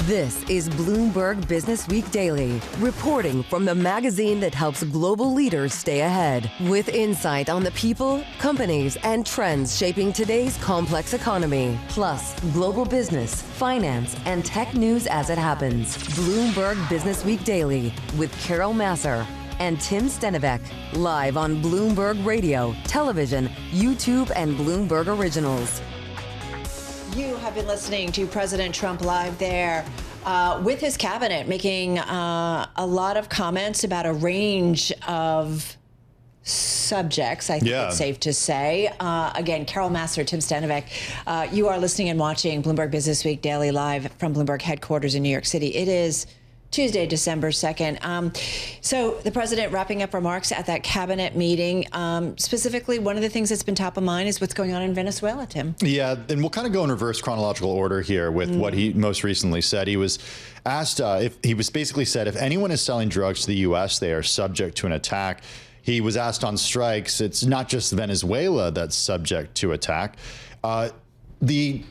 This is Bloomberg Businessweek Daily, reporting from the magazine that helps global leaders stay ahead, with insight on the people, companies, and trends shaping today's complex economy, plus global business, finance, and tech news as it happens. Bloomberg Businessweek Daily with Carol Massar and Tim Stenivek, live on Bloomberg Radio, television, YouTube, and Bloomberg Originals. You have been listening to President Trump live there with his cabinet, making a lot of comments about a range of subjects, I think it's safe to say. Again, Carol Massar, Tim Stenivek, you are listening and watching Bloomberg Businessweek Daily live from Bloomberg headquarters in New York City. It is Tuesday, December 2nd. So the president wrapping up remarks at that cabinet meeting. Specifically, one of the things that's been top of mind is what's going on in Venezuela, Tim. Yeah, and we'll kind of go in reverse chronological order here with what he most recently said. He was asked if anyone is selling drugs to the U.S., they are subject to an attack. He was asked on strikes. It's not just Venezuela that's subject to attack. The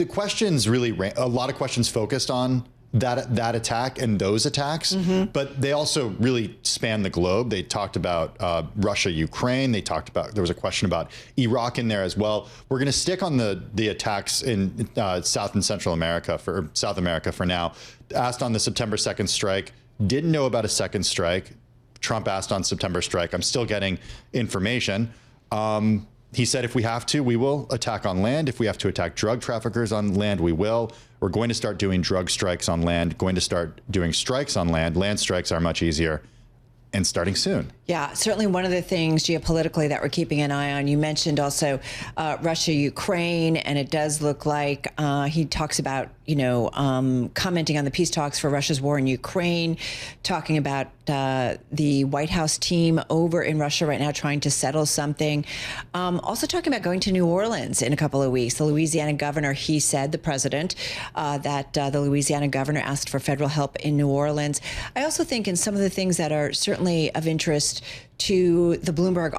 questions really, a lot of questions focused on that attack and those attacks, but they also really span the globe. They talked about Russia, Ukraine. There was a question about Iraq in there as well. We're going to stick on the attacks in South and Central America South America for now. Asked on the September 2nd strike, didn't know about a second strike. Trump asked on September strike. I'm still getting information. He said, if we have to, we will attack on land. If we have to attack drug traffickers on land, we will. We're going to start doing drug strikes on land, going to start doing strikes on land. Land strikes are much easier and starting soon. Yeah, certainly one of the things geopolitically that we're keeping an eye on. You mentioned also Russia, Ukraine, and it does look like he talks about, commenting on the peace talks for Russia's war in Ukraine, talking about the White House team over in Russia right now trying to settle something. Also talking about going to New Orleans in a couple of weeks. The Louisiana governor, he said, the president, that the Louisiana governor asked for federal help in New Orleans. I also think in some of the things that are certainly of interest to the Bloomberg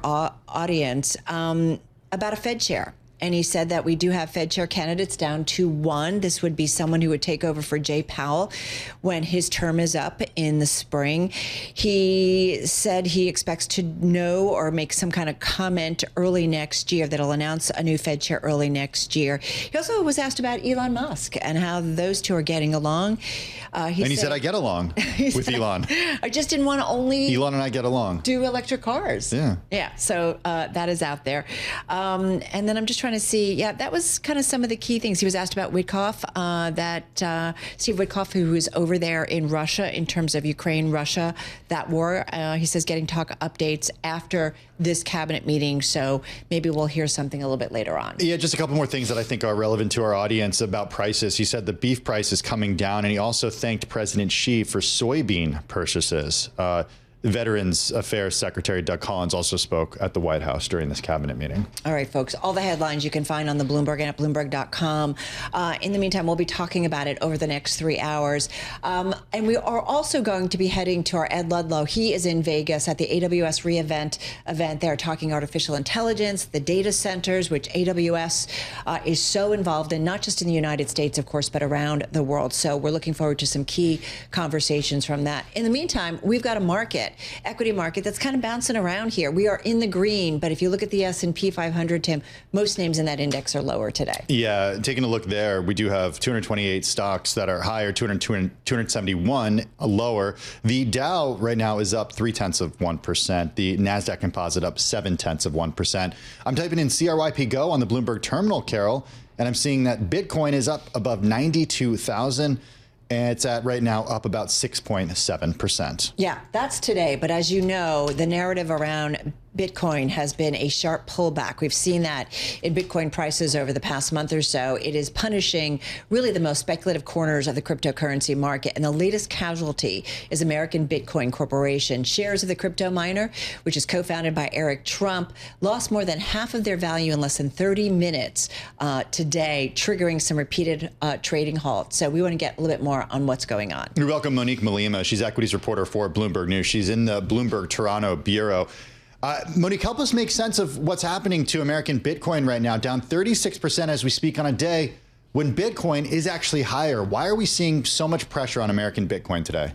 audience about a Fed chair. And he said that we do have Fed chair candidates down to one. This would be someone who would take over for Jay Powell when his term is up in the spring. He said he expects to know or make some kind of comment early next year, that he'll announce a new Fed chair early next year. He also was asked about Elon Musk and how those two are getting along. He said, I get along with Elon. I just didn't want to only Elon and I get along. Do electric cars. Yeah. So that is out there. And then I'm just trying to see. Yeah, that was kind of some of the key things. He was asked about Witkoff, Steve Witkoff, who is over there in Russia in terms of Ukraine, Russia, that war. He says getting talk updates after this cabinet meeting. So maybe we'll hear something a little bit later on. Yeah, just a couple more things that I think are relevant to our audience about prices. He said the beef price is coming down, and he also thanked President Xi for soybean purchases. Veterans Affairs Secretary Doug Collins also spoke at the White House during this cabinet meeting. All right, folks, all the headlines you can find on the Bloomberg and at Bloomberg.com. In the meantime, we'll be talking about it over the next 3 hours. And we are also going to be heading to our Ed Ludlow. He is in Vegas at the AWS reInvent event. They're talking artificial intelligence, the data centers, which AWS is so involved in, not just in the United States, of course, but around the world. So we're looking forward to some key conversations from that. In the meantime, we've got a equity market that's kind of bouncing around here. We are in the green, but if you look at the S&P 500, Tim, most names in that index are lower today. Yeah, taking a look there, we do have 228 stocks that are higher, 271 lower. The Dow right now is up 0.3%. The NASDAQ composite up 0.7%. I'm typing in CRYP Go on the Bloomberg terminal, Carol, and I'm seeing that Bitcoin is up above 92,000. And it's at right now up about 6.7%. Yeah, that's today. But as you know, the narrative around Bitcoin has been a sharp pullback. We've seen that in Bitcoin prices over the past month or so. It is punishing really the most speculative corners of the cryptocurrency market. And the latest casualty is American Bitcoin Corporation. Shares of the crypto miner, which is co-founded by Eric Trump, lost more than half of their value in less than 30 minutes today, triggering some repeated trading halts. So we want to get a little bit more on what's going on. We welcome Monique Mulima. She's equities reporter for Bloomberg News. She's in the Bloomberg Toronto bureau. Monique, help us make sense of what's happening to American Bitcoin right now, down 36% as we speak on a day when Bitcoin is actually higher? Why are we seeing so much pressure on American Bitcoin today?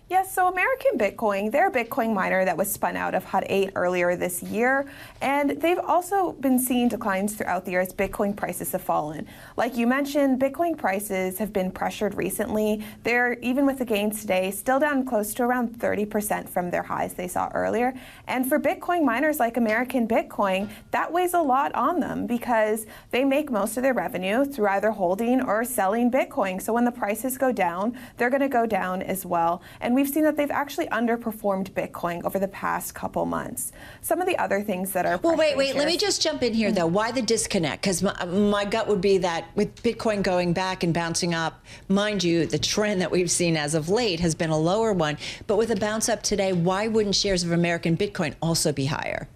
Yes, so American Bitcoin, they're a Bitcoin miner that was spun out of Hut 8 earlier this year, and they've also been seeing declines throughout the year as Bitcoin prices have fallen. Like you mentioned, Bitcoin prices have been pressured recently. They're, even with the gains today, still down close to around 30% from their highs they saw earlier. And for Bitcoin miners like American Bitcoin, that weighs a lot on them because they make most of their revenue through either holding or selling Bitcoin. So when the prices go down, they're going to go down as well. And we've seen that they've actually underperformed Bitcoin over the past couple months. Some of the other things that are... Well, wait, let me just jump in here, though. Why the disconnect? Because my gut would be that with Bitcoin going back and bouncing up, mind you, the trend that we've seen as of late has been a lower one. But with a bounce up today, why wouldn't shares of American Bitcoin also be higher?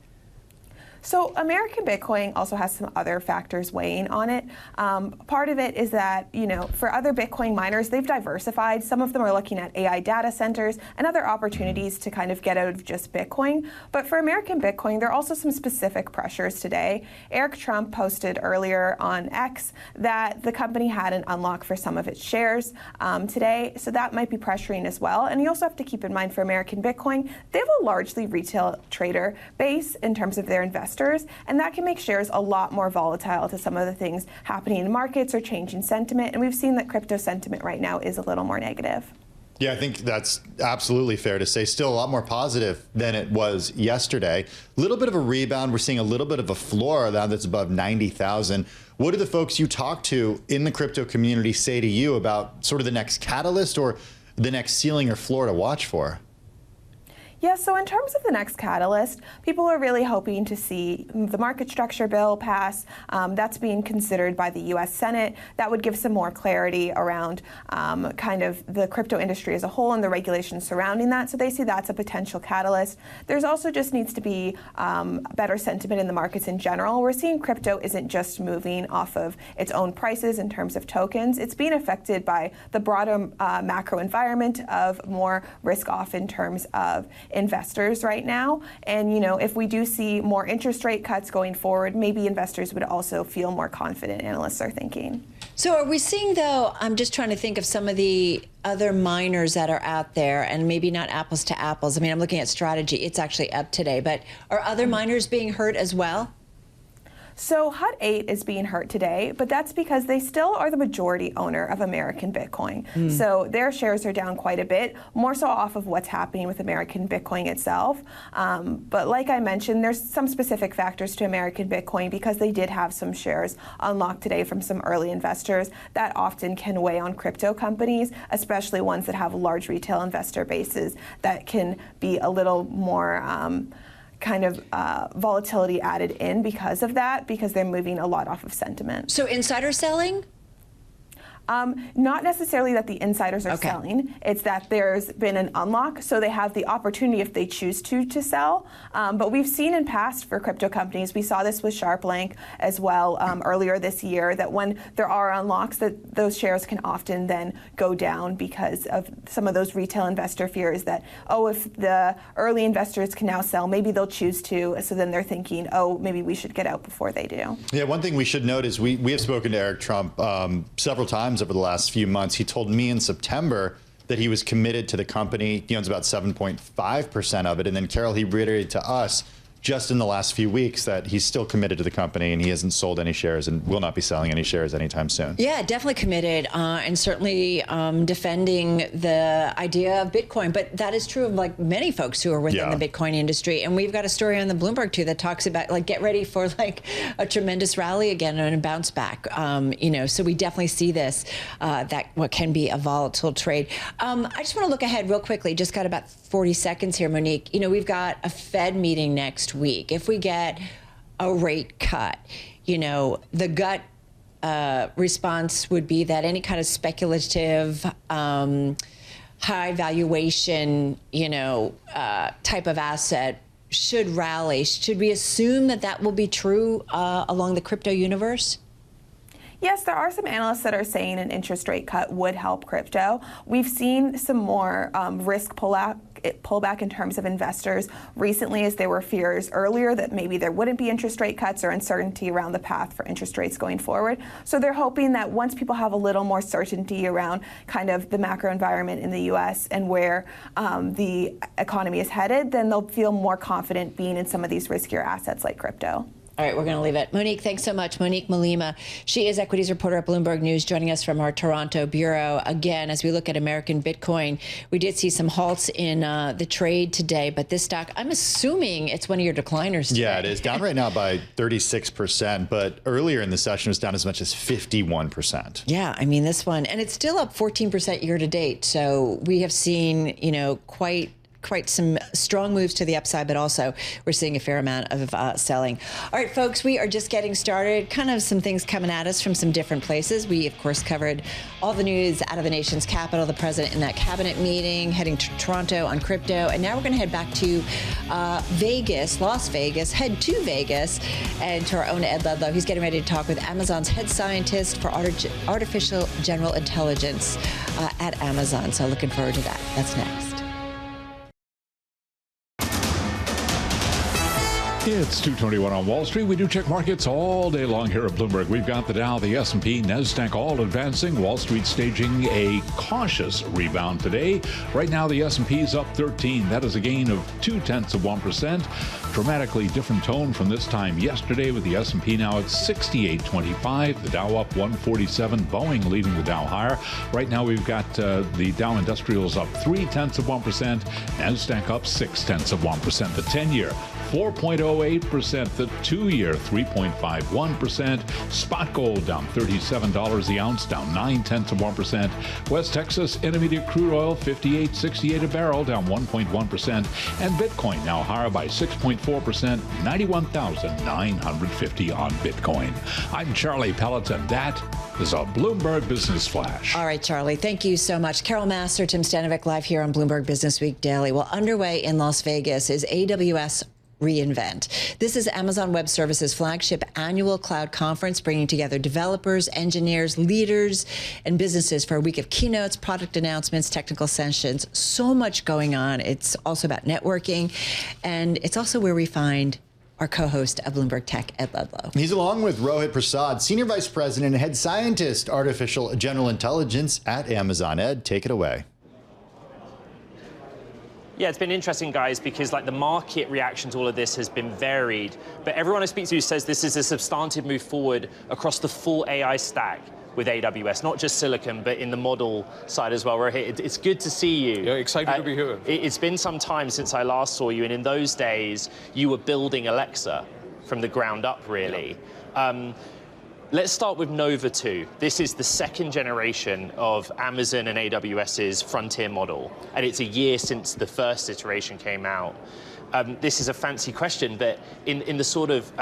So American Bitcoin also has some other factors weighing on it. Part of it is that, for other Bitcoin miners, they've diversified. Some of them are looking at AI data centers and other opportunities to kind of get out of just Bitcoin. But for American Bitcoin, there are also some specific pressures today. Eric Trump posted earlier on X that the company had an unlock for some of its shares today. So that might be pressuring as well. And you also have to keep in mind for American Bitcoin, they have a largely retail trader base in terms of their investors. And that can make shares a lot more volatile to some of the things happening in markets or changing sentiment. And we've seen that crypto sentiment right now is a little more negative. Yeah, I think that's absolutely fair to say. Still a lot more positive than it was yesterday. A little bit of a rebound. We're seeing a little bit of a floor now that's above 90,000. What do the folks you talk to in the crypto community say to you about sort of the next catalyst or the next ceiling or floor to watch for? Yeah, so in terms of the next catalyst, people are really hoping to see the market structure bill pass. That's being considered by the U.S. Senate. That would give some more clarity around kind of the crypto industry as a whole and the regulations surrounding that. So they see that's a potential catalyst. There's also just needs to be better sentiment in the markets in general. We're seeing crypto isn't just moving off of its own prices in terms of tokens. It's being affected by the broader macro environment of more risk off in terms of investors right now. And, if we do see more interest rate cuts going forward, maybe investors would also feel more confident, analysts are thinking. So are we seeing, though, I'm just trying to think of some of the other miners that are out there, and maybe not apples to apples. I mean, I'm looking at Strategy. It's actually up today. But are other miners being hurt as well? So Hut 8 is being hurt today, but that's because they still are the majority owner of American Bitcoin. So their shares are down quite a bit, more so off of what's happening with American Bitcoin itself. But like I mentioned, there's some specific factors to American Bitcoin because they did have some shares unlocked today from some early investors that often can weigh on crypto companies, especially ones that have large retail investor bases that can be a little more kind of volatility added in because of that, because they're moving a lot off of sentiment. So insider selling? Not necessarily that the insiders are selling. It's that there's been an unlock, so they have the opportunity if they choose to sell. But we've seen in past for crypto companies, we saw this with SharpLink as well earlier this year, that when there are unlocks, that those shares can often then go down because of some of those retail investor fears that, if the early investors can now sell, maybe they'll choose to. So then they're thinking, maybe we should get out before they do. Yeah, one thing we should note is we have spoken to Eric Trump several times over the last few months. He told me in September that he was committed to the company. He owns about 7.5% of it. And then, Carol, he reiterated to us just in the last few weeks that he's still committed to the company and he hasn't sold any shares and will not be selling any shares anytime soon. Yeah, definitely committed and certainly defending the idea of Bitcoin. But that is true of like many folks who are within the Bitcoin industry. And we've got a story on the Bloomberg too that talks about like get ready for like a tremendous rally again and a bounce back. So we definitely see this, that what can be a volatile trade. I just want to look ahead real quickly. Just got about 40 seconds here, Monique. We've got a Fed meeting next week. If we get a rate cut, the gut response would be that any kind of speculative, high valuation, type of asset should rally. Should we assume that that will be true along the crypto universe? Yes, there are some analysts that are saying an interest rate cut would help crypto. We've seen some more risk pullback in terms of investors recently, as there were fears earlier that maybe there wouldn't be interest rate cuts or uncertainty around the path for interest rates going forward. So they're hoping that once people have a little more certainty around kind of the macro environment in the U.S. and where the economy is headed, then they'll feel more confident being in some of these riskier assets like crypto. All right, we're going to leave it. Monique, thanks so much. Monique Mulima, she is equities reporter at Bloomberg News, joining us from our Toronto bureau. Again, as we look at American Bitcoin, we did see some halts in the trade today, but this stock, I'm assuming it's one of your decliners today. Yeah, it is down right now by 36%, but earlier in the session it was down as much as 51%. Yeah, I mean, this one, and it's still up 14% year to date. So we have seen, you know, quite some strong moves to the upside, but also we're seeing a fair amount of selling. All right, folks, we are just getting started. Kind of some things coming at us from some different places. We, of course, covered all the news out of the nation's capital, the president in that cabinet meeting, heading to Toronto on crypto. And now we're going to head back to Vegas, Las Vegas, head to Vegas, and to our own Ed Ludlow. He's getting ready to talk with Amazon's head scientist for artificial general intelligence at Amazon. So looking forward to that. That's next. It's 2:21 on Wall Street. We do check markets all day long here at Bloomberg. We've got the Dow, the S&P, NASDAQ all advancing. Wall Street staging a cautious rebound today. Right now, the S&P is up 13. That is a gain of 0.2%. Dramatically different tone from this time yesterday, with the S&P now at 68.25. The Dow up 147. Boeing leading the Dow higher. Right now, we've got the Dow Industrials up 0.3%. NASDAQ up 0.6%. The 10-year 4.08%, the 2-year 3.51%. Spot gold down $37 the ounce, down 0.9%. West Texas Intermediate crude oil 58.68 a barrel, down 1.1%. And Bitcoin now higher by 6.4%, 91,950 on Bitcoin. I'm Charlie Pelleton. That is a Bloomberg Business Flash. All right, Charlie, thank you so much. Carol Master, Tim Stanovic, live here on Bloomberg Businessweek Daily. Well, underway in Las Vegas is AWS reInvent. This is Amazon Web Services' flagship annual cloud conference, bringing together developers, engineers, leaders, and businesses for a week of keynotes, product announcements, technical sessions. So much going on. It's also about networking, and it's also where we find our co-host of Bloomberg Tech, Ed Ludlow. He's along with Rohit Prasad, Senior Vice President and Head Scientist, Artificial General Intelligence at Amazon. Ed, take it away. Yeah, it's been interesting, guys, because like the market reaction to all of this has been varied. But everyone I speak to says this is a substantive move forward across the full AI stack with AWS, not just silicon, but in the model side as well. Rohit, it's good to see you. Yeah, excited to be here. It's been some time since I last saw you, and in those days, you were building Alexa from the ground up, really. Yeah. Let's start with Nova 2. This is the second generation of Amazon and AWS's frontier model, and it's a year since the first iteration came out. This is a fancy question, but in the sort of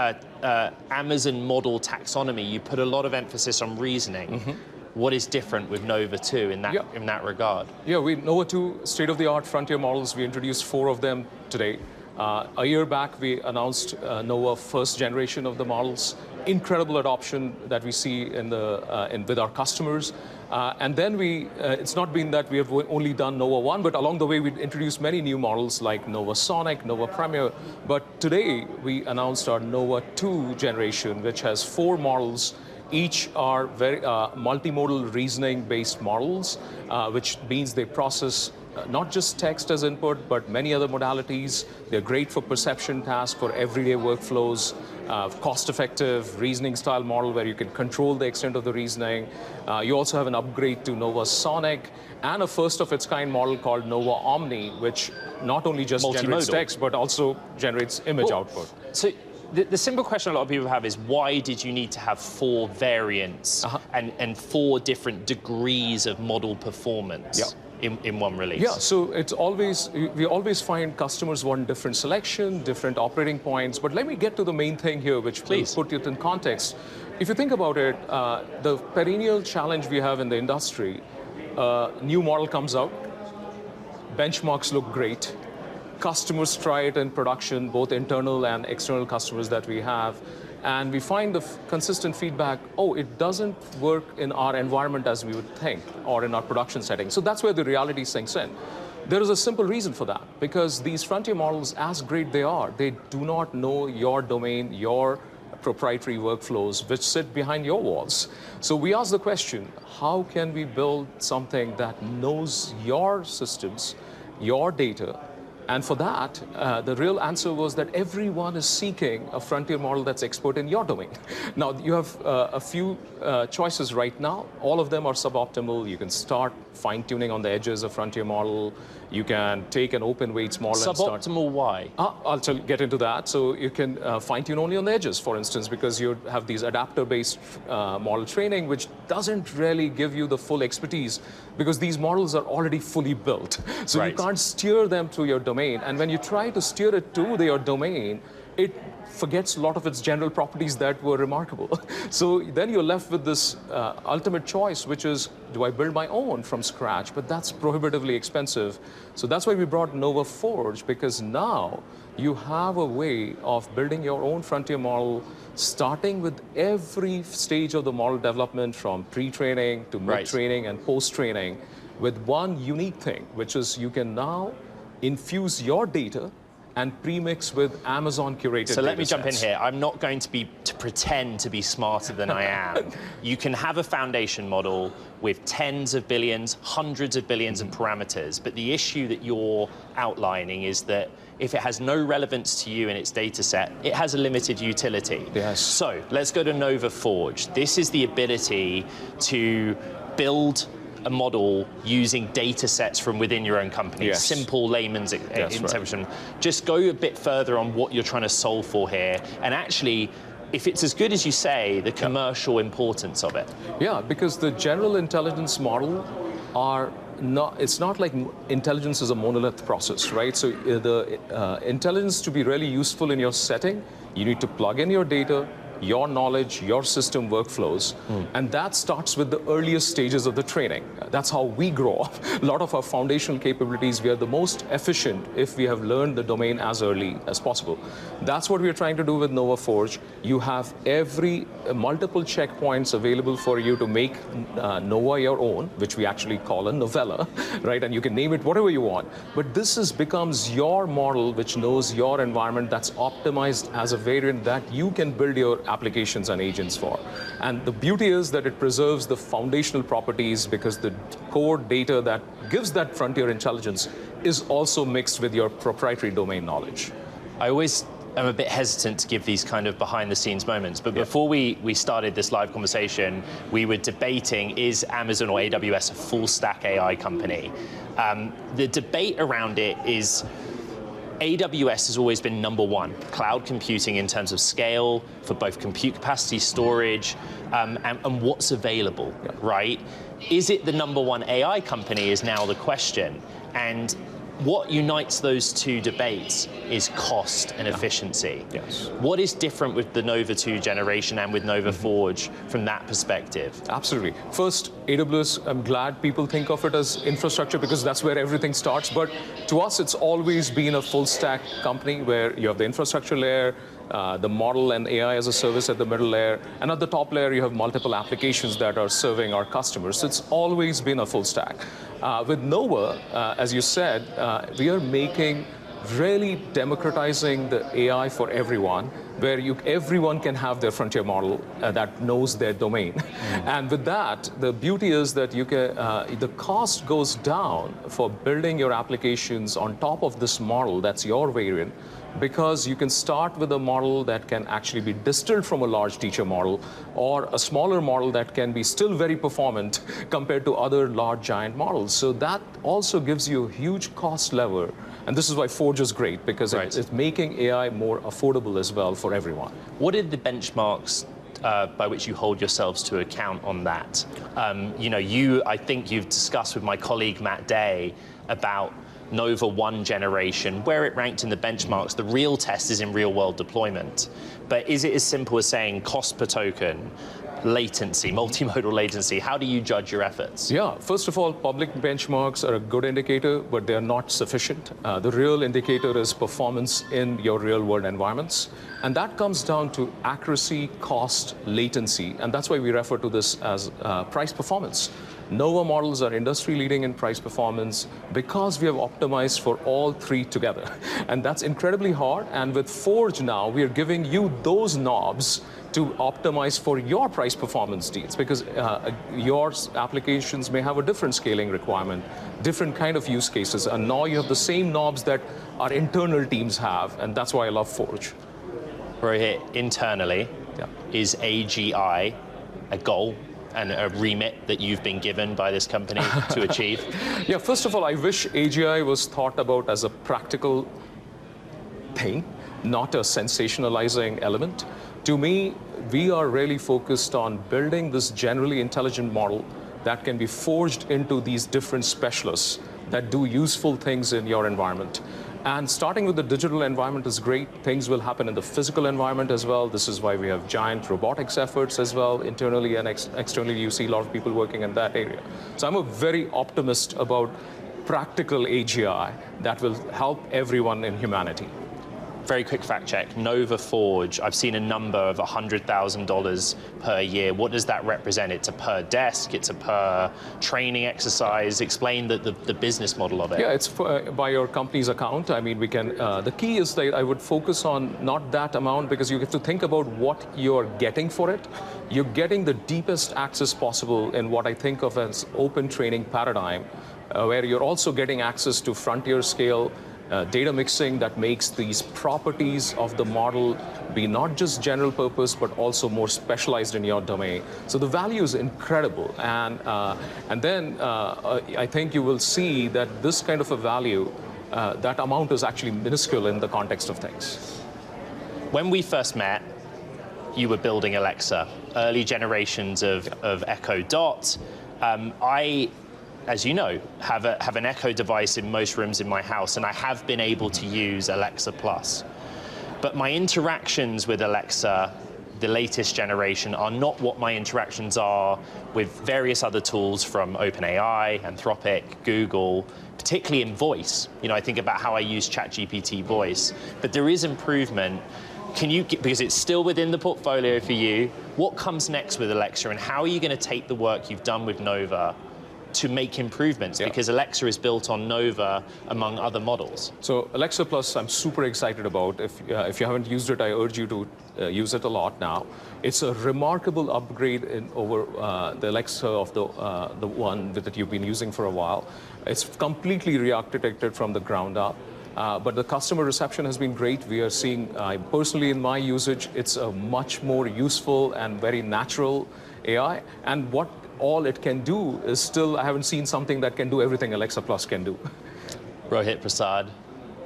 Amazon model taxonomy, you put a lot of emphasis on reasoning. Mm-hmm. What is different with Nova 2 in that regard? Yeah, Nova 2 state-of-the-art frontier models. We introduced 4 of them today. A year back, we announced Nova first generation of the models. Incredible adoption that we see with our customers. And then it's not been that we have only done Nova 1, but along the way we introduced many new models like Nova Sonic, Nova Premier. But today we announced our Nova 2 generation, which has 4 models. Each are very multimodal reasoning-based models, which means they process not just text as input, but many other modalities. They're great for perception tasks, for everyday workflows, cost-effective reasoning-style model where you can control the extent of the reasoning. You also have an upgrade to Nova Sonic and a first-of-its-kind model called Nova Omni, which not only just generates text, but also generates image output. So the simple question a lot of people have is, why did you need to have 4 variants and 4 different degrees of model performance? Yeah. In one release? Yeah, so we always find customers want different selection, different operating points. But let me get to the main thing here, which will put it in context. If you think about it, the perennial challenge we have in the industry, new model comes out, benchmarks look great, customers try it in production, both internal and external customers that we have, And we find the consistent feedback, oh, it doesn't work in our environment as we would think, or in our production setting. So that's where the reality sinks in. There is a simple reason for that, because these frontier models, as great they are, they do not know your domain, your proprietary workflows, which sit behind your walls. So we ask the question, how can we build something that knows your systems, your data? And for that, the real answer was that everyone is seeking a frontier model that's expert in your domain. Now, you have a few choices right now. All of them are suboptimal. You can start fine-tuning on the edges a frontier model. You can take an open weights model and start... Suboptimal, why? I'll get into that. So you can fine-tune only on the edges, for instance, because you have these adapter-based model training, which doesn't really give you the full expertise, because these models are already fully built. So you can't steer them to your domain. And when you try to steer it to your domain, it forgets a lot of its general properties that were remarkable. So then you're left with this ultimate choice, which is, do I build my own from scratch? But that's prohibitively expensive. So that's why we brought Nova Forge, because now you have a way of building your own frontier model, starting with every stage of the model development, from pre-training to mid-training and post-training, with one unique thing, which is you can now infuse your data and premix with Amazon curated. So let me jump in here. I'm not going to pretend to be smarter than I am. You can have a foundation model with tens of billions, hundreds of billions of parameters, but the issue that you're outlining is that if it has no relevance to you in its data set, it has a limited utility. Yes. So let's go to Nova Forge. This is the ability to build a model using data sets from within your own company. Yes. Simple layman's interpretation. Just go a bit further on what you're trying to solve for here, and actually, if it's as good as you say, the commercial importance of it. Yeah, because the general intelligence model are not, it's not like intelligence is a monolith process, right? So the intelligence to be really useful in your setting, you need to plug in your data, your knowledge, your system workflows, and that starts with the earliest stages of the training. That's how we grow up. A lot of our foundational capabilities, we are the most efficient if we have learned the domain as early as possible. That's what we're trying to do with Nova Forge. You have every multiple checkpoints available for you to make Nova your own, which we actually call a novella, right? And you can name it whatever you want. But this becomes your model, which knows your environment, that's optimized as a variant that you can build your applications and agents for. And the beauty is that it preserves the foundational properties, because the core data that gives that frontier intelligence is also mixed with your proprietary domain knowledge. I always am a bit hesitant to give these kind of behind-the-scenes moments, but before we started this live conversation, we were debating, is Amazon or AWS a full-stack AI company? The debate around it is, AWS has always been number one, cloud computing in terms of scale for both compute capacity, storage, and what's available, right? Is it the number one AI company is now the question. And what unites those two debates is cost and efficiency. Yes. What is different with the Nova 2 generation and with Nova Forge from that perspective? Absolutely. First, AWS, I'm glad people think of it as infrastructure, because that's where everything starts. But to us, it's always been a full stack company where you have the infrastructure layer, the model and AI as a service at the middle layer, and at the top layer you have multiple applications that are serving our customers. So it's always been a full stack. With Nova, as you said, we are really democratizing the AI for everyone, where everyone can have their frontier model that knows their domain. And with that, the beauty is that the cost goes down for building your applications on top of this model that's your variant, because you can start with a model that can actually be distilled from a large teacher model, or a smaller model that can be still very performant compared to other large giant models. So that also gives you a huge cost lever. And this is why Forge is great, because it's making AI more affordable as well for everyone. What are the benchmarks by which you hold yourselves to account on that? I think you've discussed with my colleague Matt Day about Nova 1 generation, where it ranked in the benchmarks. The real test is in real world deployment. But is it as simple as saying cost per token, latency, multimodal latency. How do you judge your efforts? Yeah, first of all, public benchmarks are a good indicator, but they're not sufficient. The real indicator is performance in your real-world environments. And that comes down to accuracy, cost, latency. And that's why we refer to this as price performance. Nova models are industry-leading in price performance because we have optimized for all three together. And that's incredibly hard. And with Forge now, we are giving you those knobs to optimize for your price performance needs, because your applications may have a different scaling requirement, different kind of use cases. And now you have the same knobs that our internal teams have. And that's why I love Forge. Rohit, internally, is AGI a goal and a remit that you've been given by this company to achieve? Yeah, first of all, I wish AGI was thought about as a practical thing, not a sensationalizing element. To me, we are really focused on building this generally intelligent model that can be forged into these different specialists that do useful things in your environment. And starting with the digital environment is great. Things will happen in the physical environment as well. This is why we have giant robotics efforts as well. Internally and externally, you see a lot of people working in that area. So I'm a very optimist about practical AGI that will help everyone in humanity. Very quick fact check, Nova Forge, I've seen a number of $100,000 per year. What does that represent? It's a per desk, it's a per training exercise. Explain the business model of it. Yeah, it's by your company's account. I mean, we can, the key is that I would focus on not that amount, because you have to think about what you're getting for it. You're getting the deepest access possible in what I think of as open training paradigm, where you're also getting access to frontier scale data mixing that makes these properties of the model be not just general purpose, but also more specialized in your domain. So the value is incredible. And then I think you will see that this kind of a value, that amount is actually minuscule in the context of things. When we first met, you were building Alexa, early generations of Echo Dot. I, as you know, have an Echo device in most rooms in my house, and I have been able to use Alexa Plus. But my interactions with Alexa, the latest generation, are not what my interactions are with various other tools from OpenAI, Anthropic, Google, particularly in voice. You know, I think about how I use ChatGPT voice, but there is improvement. Can you, because it's still within the portfolio for you, what comes next with Alexa, and how are you going to take the work you've done with Nova to make improvements? Yeah. Because Alexa is built on Nova, among other models. So Alexa Plus, I'm super excited about. If you haven't used it, I urge you to use it a lot now. It's a remarkable upgrade over the Alexa of the one that you've been using for a while. It's completely re-architected from the ground up. But the customer reception has been great. We are seeing, personally in my usage, it's a much more useful and very natural AI. And what all it can do is still, I haven't seen something that can do everything Alexa Plus can do. Rohit Prasad,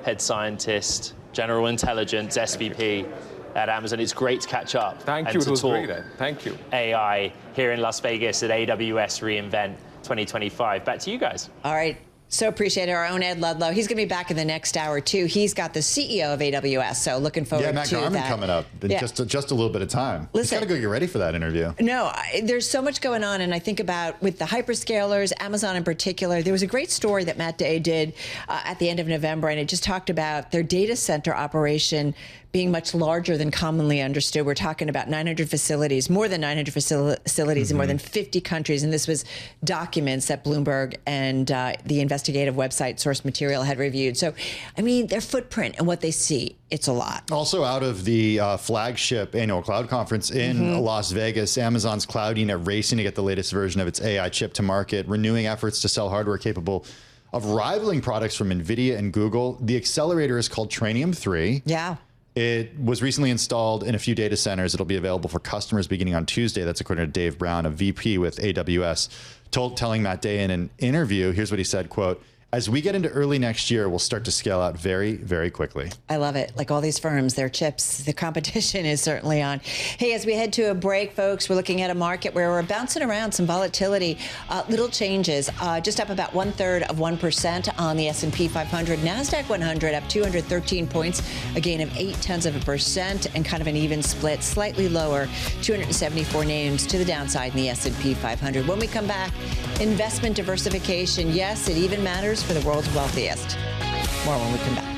head scientist, general intelligence, SVP at Amazon. It's great to catch up. Thank you, it was great. Thank you. AI here in Las Vegas at AWS reInvent 2025. Back to you guys. All right. So appreciate our own Ed Ludlow. He's going to be back in the next hour, too. He's got the CEO of AWS, so looking forward to that. Yeah, Matt Garman coming up in just a little bit of time. Listen, he's got to go get ready for that interview. No, there's so much going on, and I think about with the hyperscalers, Amazon in particular, there was a great story that Matt Day did at the end of November, and it just talked about their data center operation being much larger than commonly understood. We're talking about 900 facilities, more than 900 facilities in more than 50 countries. And this was documents that Bloomberg and the investigative website Source Material had reviewed. So, I mean, their footprint and what they see, it's a lot. Also out of the flagship annual cloud conference in Las Vegas, Amazon's cloud unit racing to get the latest version of its AI chip to market, renewing efforts to sell hardware capable of rivaling products from NVIDIA and Google. The accelerator is called Trainium 3. Yeah. It was recently installed in a few data centers. It'll be available for customers beginning on Tuesday. That's according to Dave Brown, a VP with AWS, telling Matt Day in an interview, here's what he said, quote, as we get into early next year, we'll start to scale out very, very quickly. I love it. Like all these firms, their chips, the competition is certainly on. Hey, as we head to a break, folks, we're looking at a market where we're bouncing around some volatility, little changes, just up about 1/3% on the S&P 500. NASDAQ 100 up 213 points, a gain of 0.8%, and kind of an even split, slightly lower, 274 names to the downside in the S&P 500. When we come back, investment diversification. Yes, it even matters for the world's wealthiest. More when we come back.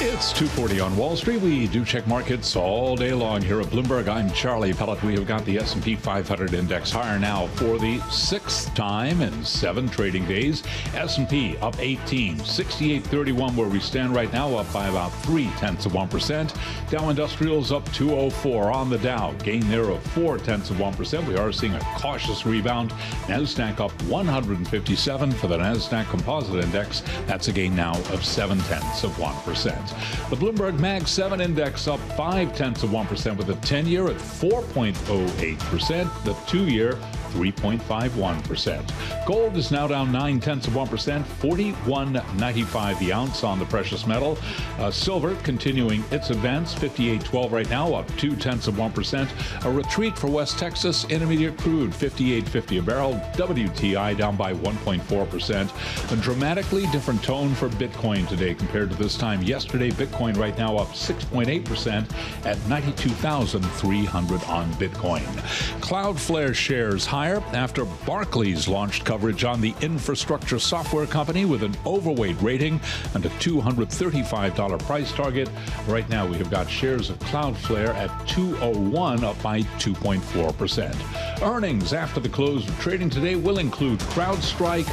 It's 2:40 on Wall Street. We do check markets all day long here at Bloomberg. I'm Charlie Pellet. We have got the S&P 500 index higher now for the 6th time in 7 trading days. S&P up 18, 68.31 where we stand right now, up by about 0.3%. Dow Industrials up 204 on the Dow, gain there of 0.4%. We are seeing a cautious rebound. NASDAQ up 157 for the NASDAQ Composite Index. That's a gain now of 0.7%. The Bloomberg Mag 7 Index up 0.5% with the 10-year at 4.08%, the 2-year 3.51%. Gold is now down 0.9%, $41.95 the ounce on the precious metal. Silver continuing its advance, 58.12 right now, up 0.2%. A retreat for West Texas Intermediate crude, 58.50 a barrel. WTI down by 1.4%. A dramatically different tone for Bitcoin today compared to this time yesterday. Bitcoin right now up 6.8% at 92,300 on Bitcoin. Cloudflare shares higher after Barclays launched coverage on the infrastructure software company with an overweight rating and a $235 price target. Right now, we have got shares of Cloudflare at 201, up by 2.4%. Earnings after the close of trading today will include CrowdStrike,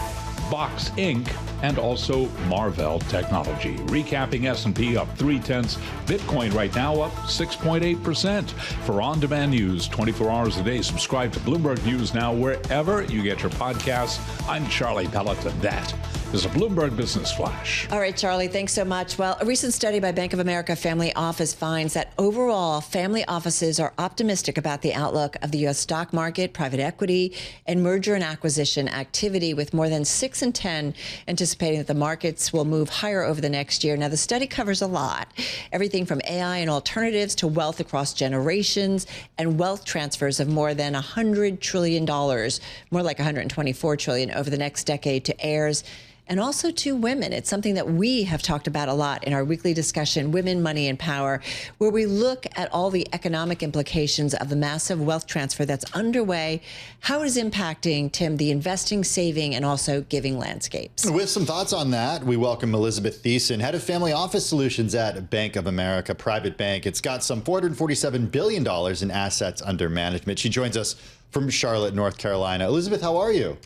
Box Inc., and also Marvell Technology. Recapping, S&P up 0.3, Bitcoin right now up 6.8%. For on-demand news 24 hours a day, subscribe to Bloomberg News Now wherever you get your podcasts. I'm Charlie Pellet, and that is a Bloomberg Business Flash. All right, Charlie, thanks so much. Well, a recent study by Bank of America Family Office finds that overall, family offices are optimistic about the outlook of the U.S. stock market, private equity, and merger and acquisition activity, with more than 6 in 10 anticipating that the markets will move higher over the next year. Now, the study covers a lot, everything from AI and alternatives to wealth across generations and wealth transfers of more than $100 trillion, more like $124 trillion over the next decade to heirs and also to women. It's something that we have talked about a lot in our weekly discussion, Women, Money, and Power, where we look at all the economic implications of the massive wealth transfer that's underway, how it is impacting, Tim, the investing, saving, and also giving landscapes. With some thoughts on that, we welcome Elizabeth Thiessen, head of family office solutions at Bank of America Private Bank. It's got some $447 billion in assets under management. She joins us from Charlotte, North Carolina. Elizabeth, how are you?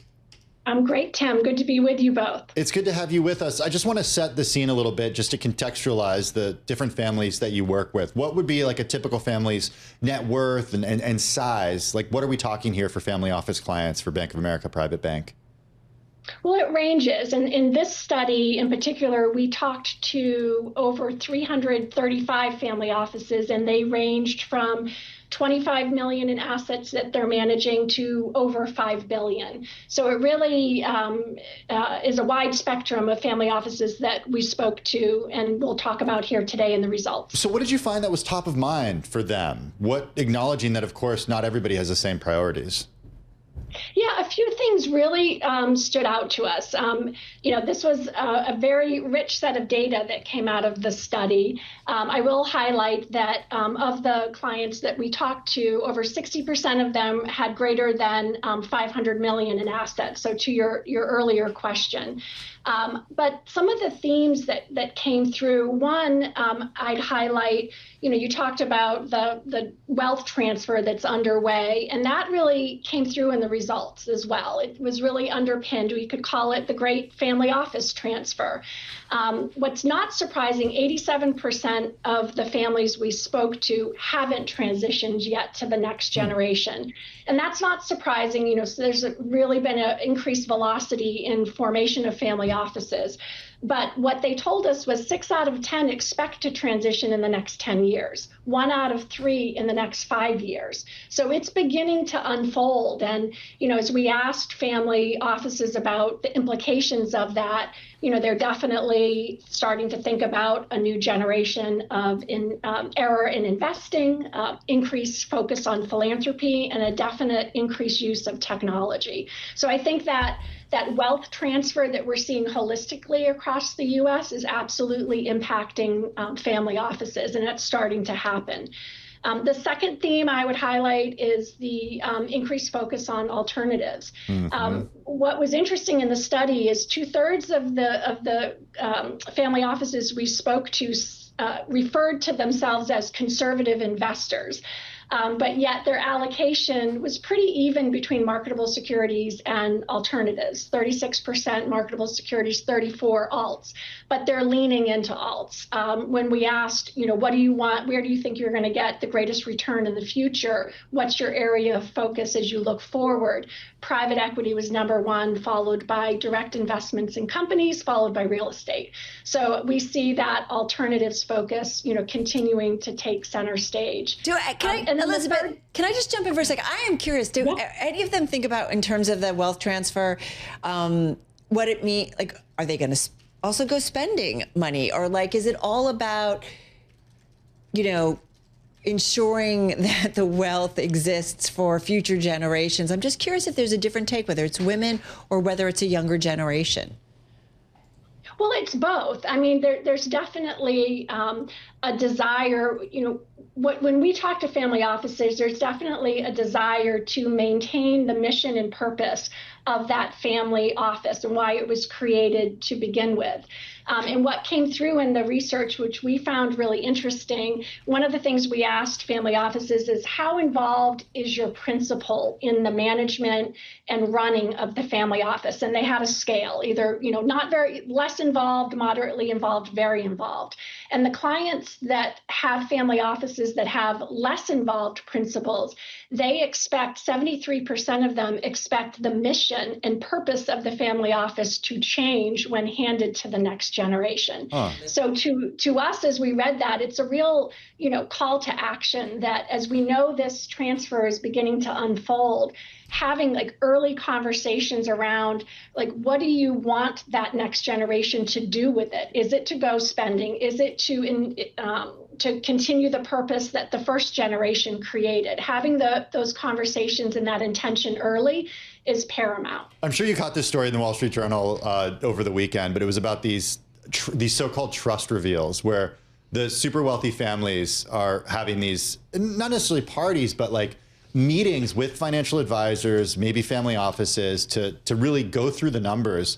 I'm great, Tim. Good to be with you both. It's good to have you with us. I just want to set the scene a little bit just to contextualize the different families that you work with. What would be like a typical family's net worth and size? Like, what are we talking here for family office clients for Bank of America Private Bank? Well, it ranges. And in this study in particular, we talked to over 335 family offices, and they ranged from 25 million in assets that they're managing to over 5 billion. So it really is a wide spectrum of family offices that we spoke to and we'll talk about here today in the results. So what did you find that was top of mind for them? What, acknowledging that, of course, not everybody has the same priorities? Yeah, a few things really stood out to us. This was a very rich set of data that came out of the study. I will highlight that of the clients that we talked to, over 60% of them had greater than 500 million in assets. So to your earlier question. But some of the themes that came through, one, I'd highlight, you talked about the wealth transfer that's underway, and that really came through in the results as well. It was really underpinned. We could call it the great family office transfer. What's not surprising, 87% of the families we spoke to haven't transitioned yet to the next generation. And that's not surprising, so there's really been an increased velocity in formation of family offices. But what they told us was 6 out of 10 expect to transition in the next 10 years, 1 out of 3 in the next 5 years. So it's beginning to unfold. And, as we asked family offices about the implications of that, they're definitely starting to think about a new generation of error in investing, increased focus on philanthropy, and a definite increased use of technology. So I think that wealth transfer that we're seeing holistically across the U.S. is absolutely impacting family offices, and it's starting to happen. The second theme I would highlight is the increased focus on alternatives. What was interesting in the study is 2/3 of the family offices we spoke to referred to themselves as conservative investors. But yet their allocation was pretty even between marketable securities and alternatives, 36% marketable securities, 34 alts. But they're leaning into alts. When we asked, what do you want? Where do you think you're going to get the greatest return in the future? What's your area of focus as you look forward? Private equity was number 1, followed by direct investments in companies, followed by real estate. So we see that alternatives focus, continuing to take center stage. Elizabeth, can I just jump in for a second? I am curious. Do any of them think about, in terms of the wealth transfer, what it means? Like, are they going to also go spending money, or is it all about, ensuring that the wealth exists for future generations? I'm just curious if there's a different take, whether it's women or whether it's a younger generation. Well, it's both. I mean, there's definitely a desire, when we talk to family offices, there's definitely a desire to maintain the mission and purpose of that family office and why it was created to begin with. And what came through in the research, which we found really interesting, one of the things we asked family offices is, how involved is your principal in the management and running of the family office? And they had a scale, either, not very, less involved, moderately involved, very involved. And the clients that have family offices that have less involved principals, they expect, 73% of them expect the mission and purpose of the family office to change when handed to the next generation. So to us, as we read that, it's a real, call to action that as we know this transfer is beginning to unfold, having early conversations around what do you want that next generation to do with it? Is it to go spending? Is it to continue the purpose that the first generation created? Having those conversations and that intention early is paramount. I'm sure you caught this story in the Wall Street Journal over the weekend, but it was about these so-called trust reveals where the super wealthy families are having these, not necessarily parties, but meetings with financial advisors, maybe family offices, to really go through the numbers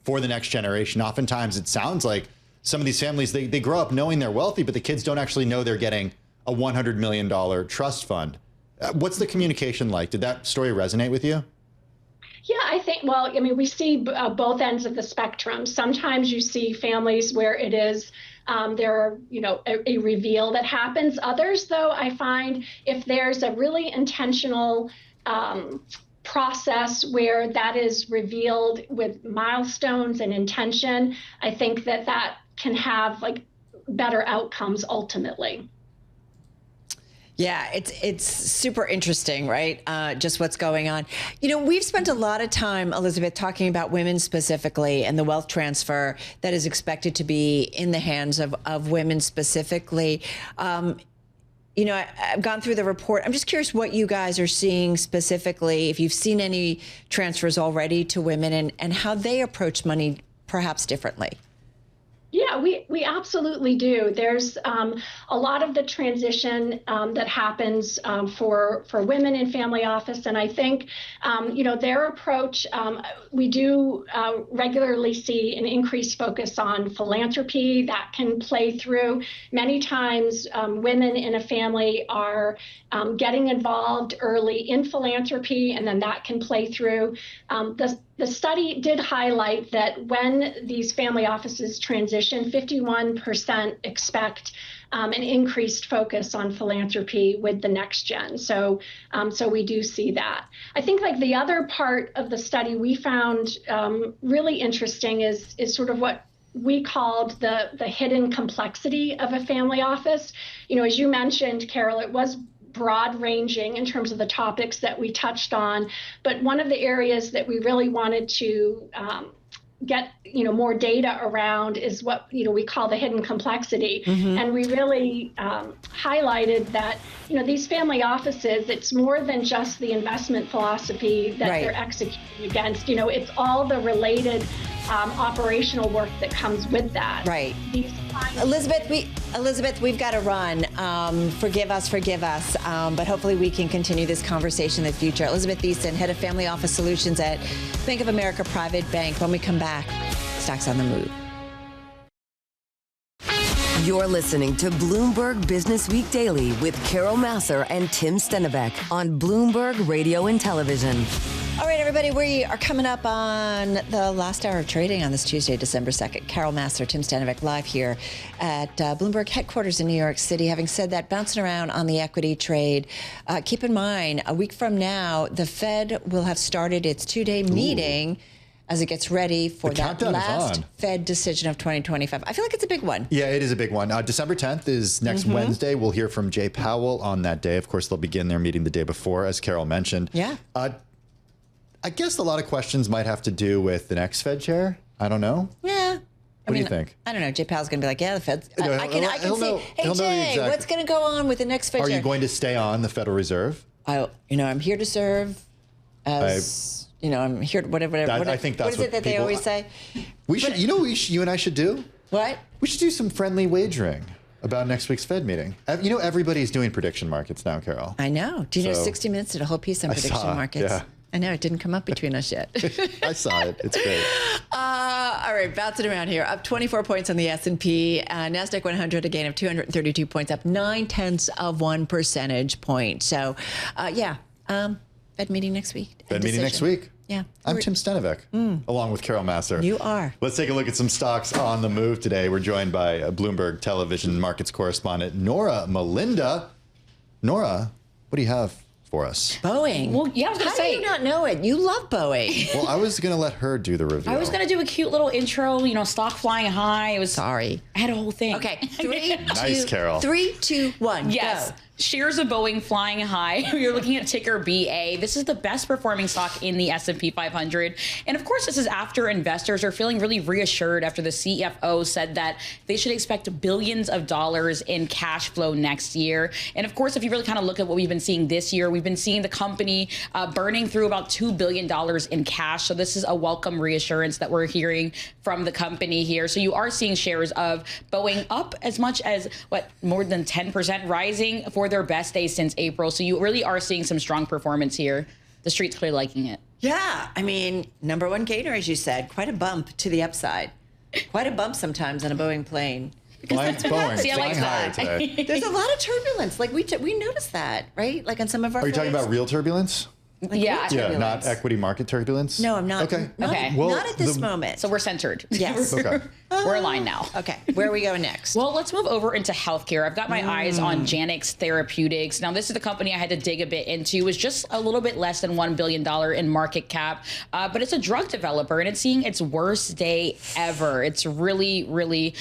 for the next generation. Oftentimes it sounds like some of these families, they grow up knowing they're wealthy, but the kids don't actually know they're getting a $100 million trust fund. What's the communication like? Did that story resonate with you? Yeah, I think, we see both ends of the spectrum. Sometimes you see families where it is a reveal that happens. Others, though, I find if there's a really intentional process where that is revealed with milestones and intention, I think that can have better outcomes ultimately. Yeah, it's super interesting, right? Just what's going on. We've spent a lot of time, Elizabeth, talking about women specifically and the wealth transfer that is expected to be in the hands of women specifically. I've gone through the report. I'm just curious what you guys are seeing specifically, if you've seen any transfers already to women and how they approach money perhaps differently. Yeah, we absolutely do. There's a lot of the transition that happens for women in family office. And I think, their approach, we do regularly see an increased focus on philanthropy that can play through. Many times women in a family are getting involved early in philanthropy, and then that can play through. The study did highlight that when these family offices transition, 51% expect an increased focus on philanthropy with the next gen. So we do see that. I think the other part of the study we found really interesting is sort of what we called the hidden complexity of a family office. As you mentioned, Carol, it was broad ranging in terms of the topics that we touched on. But one of the areas that we really wanted to get more data around is what we call the hidden complexity. And we really highlighted that these family offices, it's more than just the investment philosophy that they're executing against. It's all the related operational work that comes with that. Right. Elizabeth, we've got to run. Forgive us. But hopefully we can continue this conversation in the future. Elizabeth Thiessen, Head of Family Office Solutions at Bank of America Private Bank. When we come back, Stocks on the Move. You're listening to Bloomberg Businessweek Daily with Carol Massar and Tim Stenbeck on Bloomberg Radio and Television. All right, everybody, we are coming up on the last hour of trading on this Tuesday, December 2nd. Carol Massar, Tim Stenbeck, live here at Bloomberg headquarters in New York City. Having said that, bouncing around on the equity trade, keep in mind, a week from now, the Fed will have started its two-day meeting as it gets ready for that last Fed decision of 2025. I feel like it's a big one. Yeah, it is a big one. December 10th is next Wednesday. We'll hear from Jay Powell on that day. Of course, they'll begin their meeting the day before, as Carol mentioned. Yeah. I guess a lot of questions might have to do with the next Fed chair. I don't know. Yeah. What do you think? I don't know. Jay Powell's going to be like, yeah, the Fed's... I can see. Hey, know Jay, what's going to go on with the next Fed chair? Are you going to stay on the Federal Reserve? I'm here to serve as... I'm here to whatever. I think that's what is it that they always say? We should. You and I should do. What? We should do some friendly wagering about next week's Fed meeting. Everybody's doing prediction markets now, Carol. I know. Do you know 60 Minutes did a whole piece on prediction markets? Yeah. I know. It didn't come up between us yet. I saw it. It's great. All right. Bouncing around here. Up 24 points on the S&P. NASDAQ 100, a gain of 232 points, up 0.9 percentage point. So, Fed meeting next week. Fed meeting next week. Yeah. I'm Tim Stenbeck, along with Carol Massar. You are. Let's take a look at some stocks on the move today. We're joined by Bloomberg Television markets correspondent Norah Mulinda. Norah, what do you have for us? Boeing. Well, yeah, I was going to say. How do you not know it? You love Boeing. Well, I was going to let her do the review. I was going to do a cute little intro, stock flying high. It was. Sorry. I had a whole thing. Okay. Carol. 3, 2, 1. Yes. Go. Shares of Boeing flying high. You're looking at ticker BA. This is the best performing stock in the S&P 500. And of course, this is after investors are feeling really reassured after the CFO said that they should expect billions of dollars in cash flow next year. And of course, if you really kind of look at what we've been seeing this year, we've been seeing the company burning through about $2 billion in cash. So this is a welcome reassurance that we're hearing from the company here. So you are seeing shares of Boeing up as much as, more than 10%, rising for their best day since April. So you really are seeing some strong performance here. The street's clearly liking it. Yeah. I mean, number one gainer, as you said, quite a bump to the upside. Quite a bump sometimes on a Boeing plane. Boeing, See, I like flying high that. today. There's a lot of turbulence. Like we noticed that, right? Like on some of our Are you talking flights. about real turbulence? Yeah. Yeah, not equity market turbulence? No, I'm not. Okay. Not at this moment. So we're centered. Yes. Okay. We're aligned now. Okay. Where are we going next? Well, let's move over into healthcare. I've got my eyes on Janux Therapeutics. Now, this is the company I had to dig a bit into. It was just a little bit less than $1 billion in market cap, but it's a drug developer, and it's seeing its worst day ever. It's really, really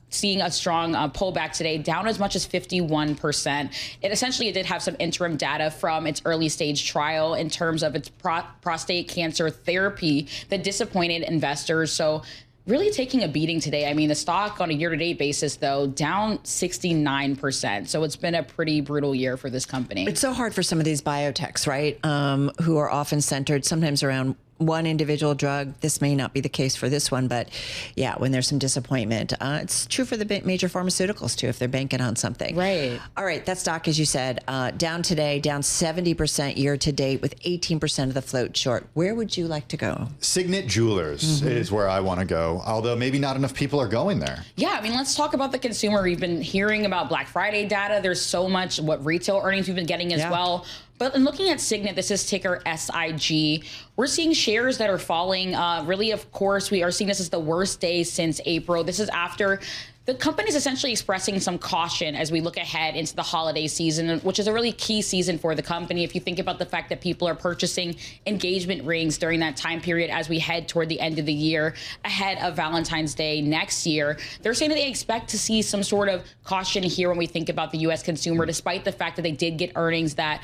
seeing a strong pullback today, down as much as 51%. It did have some interim data from its early stage trial in terms of its prostate cancer therapy that disappointed investors. So really taking a beating today. I mean, the stock on a year-to-date basis, though, down 69%. So it's been a pretty brutal year for this company. It's so hard for some of these biotechs, right, who are often centered sometimes around one individual drug. This may not be the case for this one, but yeah, when there's some disappointment, it's true for the major pharmaceuticals too, if they're banking on something. Right. All right. That stock, as you said, down today, down 70% year to date with 18% of the float short. Where would you like to go? Signet Jewelers is where I want to go, although maybe not enough people are going there. Yeah, I mean, let's talk about the consumer. We've been hearing about Black Friday data. There's so much retail earnings we've been getting as well. But in looking at Signet, this is ticker SIG. We're seeing shares that are falling. Really, of course, we are seeing this as the worst day since April. This is after The company's essentially expressing some caution as we look ahead into the holiday season, which is a really key season for the company. If you think about the fact that people are purchasing engagement rings during that time period as we head toward the end of the year, ahead of Valentine's Day next year, they're saying that they expect to see some sort of caution here when we think about the U.S. consumer, despite the fact that they did get earnings that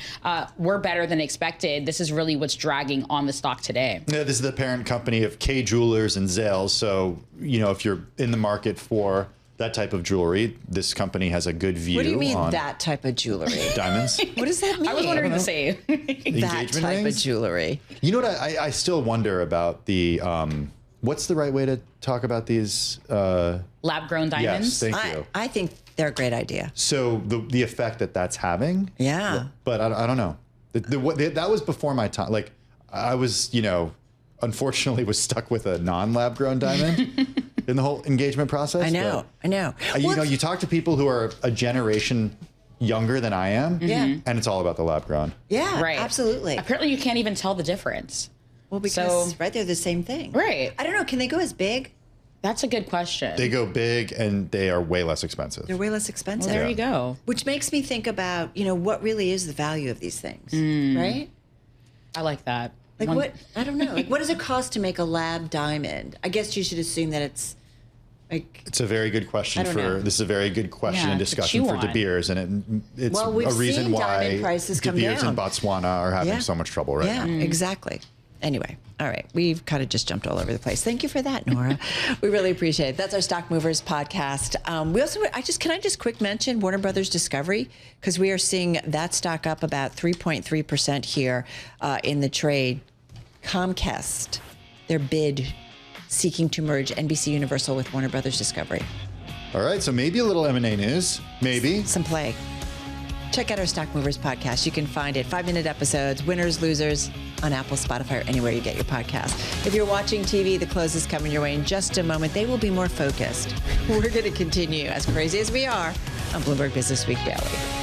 were better than expected. This is really what's dragging on the stock today. Yeah, this is the parent company of Kay Jewelers and Zales. So, if you're in the market for that type of jewelry, this company has a good view. What do you mean on that type of jewelry? Diamonds. What does that mean? I was wondering the same. That type of jewelry. You know what? I still wonder about the, what's the right way to talk about these? Lab-grown diamonds? Yes, thank you. I think they're a great idea. So the effect that's having. Yeah. But I don't know. That was before my time. Like, I was, unfortunately was stuck with a non-lab grown diamond in the whole engagement process. I know. You talk to people who are a generation younger than I am, and it's all about the lab grown. Yeah, right. Absolutely. Apparently you can't even tell the difference. Well, because they're the same thing. Right. I don't know. Can they go as big? That's a good question. They go big and they are way less expensive. They're way less expensive. Well, there you go. Which makes me think about, what really is the value of these things, right? I like that. Like what? I don't know. Like, what does it cost to make a lab diamond? I guess you should assume that it's like. It's a very good question this is a very good question and discussion for De Beers, and it's a reason why De Beers in Botswana are having so much trouble right now. Yeah, exactly. Anyway, all right. We've kind of just jumped all over the place. Thank you for that, Norah. We really appreciate it. That's our Stock Movers podcast. We also, can I just quick mention Warner Brothers Discovery? Because we are seeing that stock up about 3.3% here in the trade. Comcast, their bid seeking to merge NBC Universal with Warner Brothers Discovery. All right. So maybe a little M&A news. Maybe. Some play. Check out our Stock Movers podcast. You can find it 5-minute episodes, winners, losers, on Apple, Spotify, or anywhere you get your podcast. If you're watching TV, the close is coming your way in just a moment. They will be more focused. We're going to continue as crazy as we are on Bloomberg Businessweek Daily.